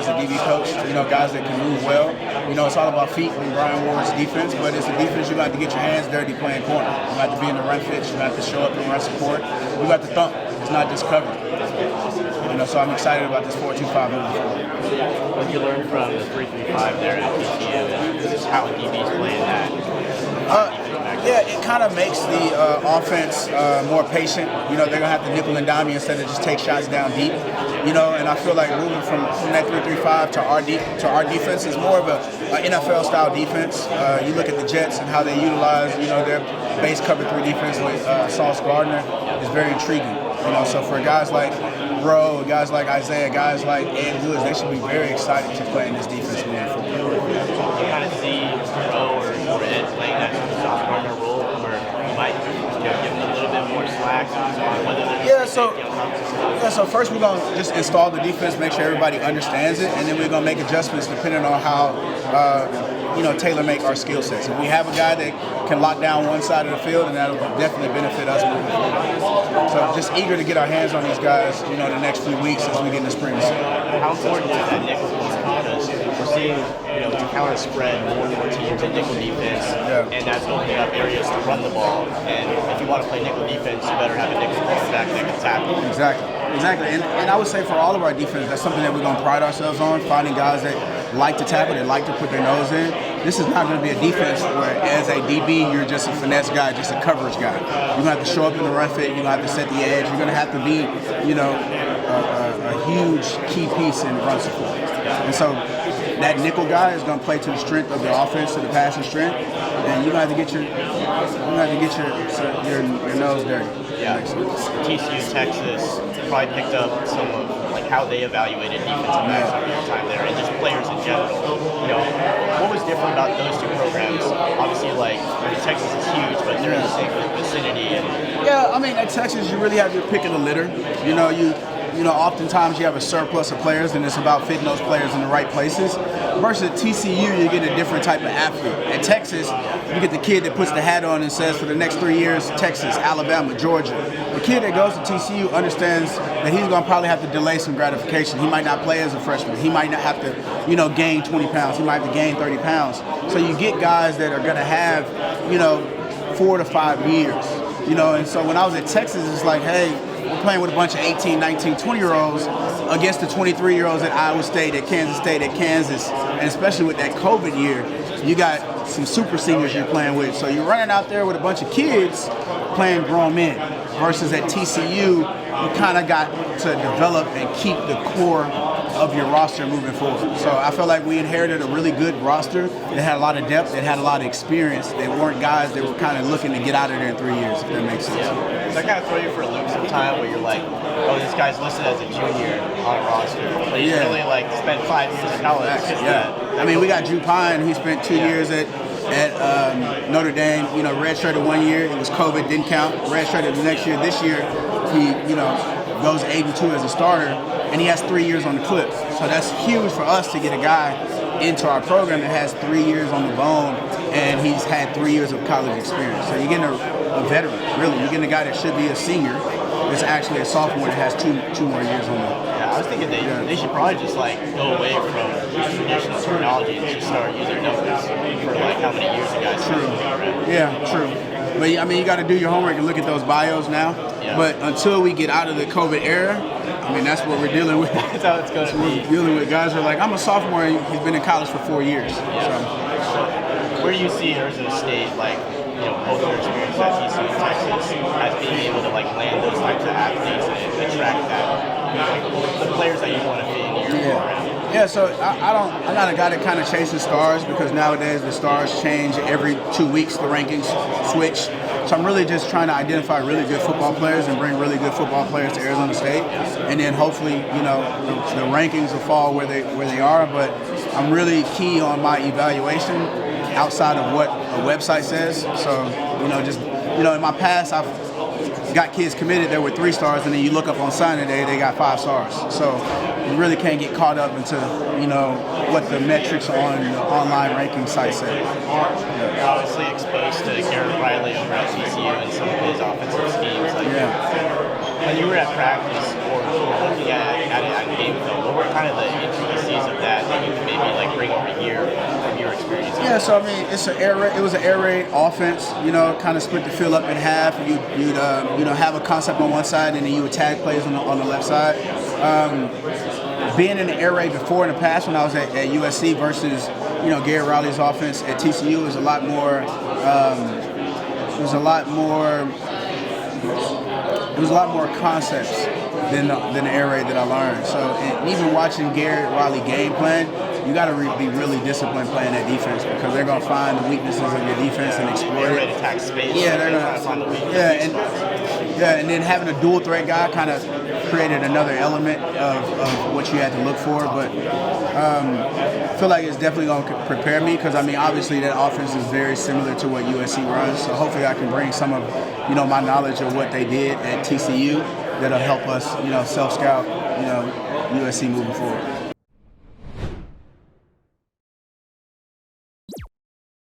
as a DB coach. Guys that can move well. It's all about feet in Brian Ward's defense, but it's a defense you got to get your hands dirty playing corner. You got to be in the run fits. You got to show up and run support. You got to thump. It's not just cover. So I'm excited about this 4-2-5 moving forward. What you learned from the 3-3-5 there at ASU and how DBs playing that? Yeah, it kind of makes the offense more patient. They're going to have to nickel and dime you instead of just take shots down deep. And I feel like moving from that 3-3-5 to our defense is more of a NFL-style defense. You look at the Jets and how they utilize, their base cover 3 defense with Sauce Gardner is very intriguing. So for guys like Rowe, guys like Isaiah, guys like Ed Woods, they should be very excited to play in this defense moving forward. You kind of see Rowe or Ed playing that Sauce Gardner role where you might give them a little bit more slack on whether they're so first we're going to just install the defense, make sure everybody understands it, and then we're going to make adjustments depending on how tailor-make our skill sets. If we have a guy that can lock down one side of the field, and that'll definitely benefit us moving forward. So just eager to get our hands on these guys, the next few weeks as we get in the spring. How important is that nickel piece? Because we're seeing, to counter spread more and more teams in nickel defense, and that's opening up areas to run the ball. And if you want to play nickel defense, you better have a nickel cornerback that can tackle. Exactly. And I would say for all of our defense, that's something that we're going to pride ourselves on, finding guys that like to tackle, that like to put their nose in. This is not going to be a defense where, as a DB, you're just a finesse guy, just a coverage guy. You're going to have to show up in the run fit. You're going to have to set the edge. You're going to have to be, a huge key piece in run support. And so that nickel guy is going to play to the strength of the offense, to the passing strength, and you're going to have to get your nose dirty. Yeah. TCU, Texas probably picked up some of how they evaluated defensive backs over your time there, and just players in general. What was different about those two programs? Obviously, Texas is huge, but they're in the same vicinity. At Texas, you really have your pick of the litter. Oftentimes you have a surplus of players, and it's about fitting those players in the right places. Versus TCU, you get a different type of athlete. At Texas, you get the kid that puts the hat on and says, for the next 3 years, Texas, Alabama, Georgia. The kid that goes to TCU understands that he's going to probably have to delay some gratification. He might not play as a freshman. He might not have to, gain 20 pounds. He might have to gain 30 pounds. So you get guys that are going to have, 4 to 5 years. And so when I was at Texas, it's like, hey, we're playing with a bunch of 18, 19, 20-year-olds against the 23-year-olds at Iowa State, at Kansas State, at Kansas, and especially with that COVID year, you got some super seniors you're playing with. So you're running out there with a bunch of kids playing grown men versus at TCU, you kind of got to develop and keep the core of your roster moving forward. So I felt like we inherited a really good roster that had a lot of depth, that had a lot of experience. They weren't guys that were kind of looking to get out of there in 3 years, if that makes sense. Yeah. Does that kind of throw you for a loop sometime where you're like, oh, this guy's listed as a junior on a roster, but he's really spent 5 years in college? We got Drew Pine. He spent 2 years at Notre Dame. Redshirted 1 year. It was COVID, didn't count. Redshirted the next year. This year, he goes 8-2 as a starter, and he has 3 years on the clip. So that's huge for us to get a guy into our program that has 3 years on the bone, and he's had 3 years of college experience. So you're getting a veteran, really. You're getting a guy that should be a senior. It's actually a sophomore that has two more years on the. Yeah, I was thinking they should probably just go away from traditional terminology and just start using numbers for how many years a guy's True. Yeah, true. But you got to do your homework and look at those bios now. Yeah. But until we get out of the COVID era, that's what we're dealing with. That's how it's going to be. We're dealing with guys who are like, I'm a sophomore, and he's been in college for 4 years. Yeah. So where do you see Arizona State, both their experience at TCU and Texas, as being able to land those types of athletes and attract the players that you want to be in your program? Yeah, so I'm not a guy that kind of chases stars, because nowadays the stars change every 2 weeks, the rankings switch. So I'm really just trying to identify really good football players and bring really good football players to Arizona State, and then hopefully, the rankings will fall where they are. But I'm really key on my evaluation outside of what a website says. So in my past, I've got kids committed that were 3 stars, and then you look up on signing day, they got 5 stars. So you really can't get caught up into what the metrics on the online ranking site say. You're obviously exposed to Garrett Riley over at TCU and some of his offensive schemes. When you were at practice or looking at it on game film, what were kind of the intricacies of that that you can maybe like bring over here from your experience? Yeah, so I mean, it was an air raid offense. You know, kind of split the field up in half. You'd have a concept on one side, and then you would tag plays on the left side. Being in the air raid before in the past when I was at USC versus Garrett Riley's offense at TCU was a lot more. It was a lot more concepts than the air raid that I learned. So even watching Garrett Riley game plan, you got to be really disciplined playing that defense because they're gonna find the weaknesses of your defense and exploit Air it. raid attack space. Yeah, they're trying to find the weakness. and then having a dual threat guy kind of created another element of what you had to look for. But I feel like it's definitely going to prepare me because, I mean, obviously that offense is very similar to what USC runs. So hopefully I can bring some of, my knowledge of what they did at TCU that'll help us, self-scout, USC moving forward.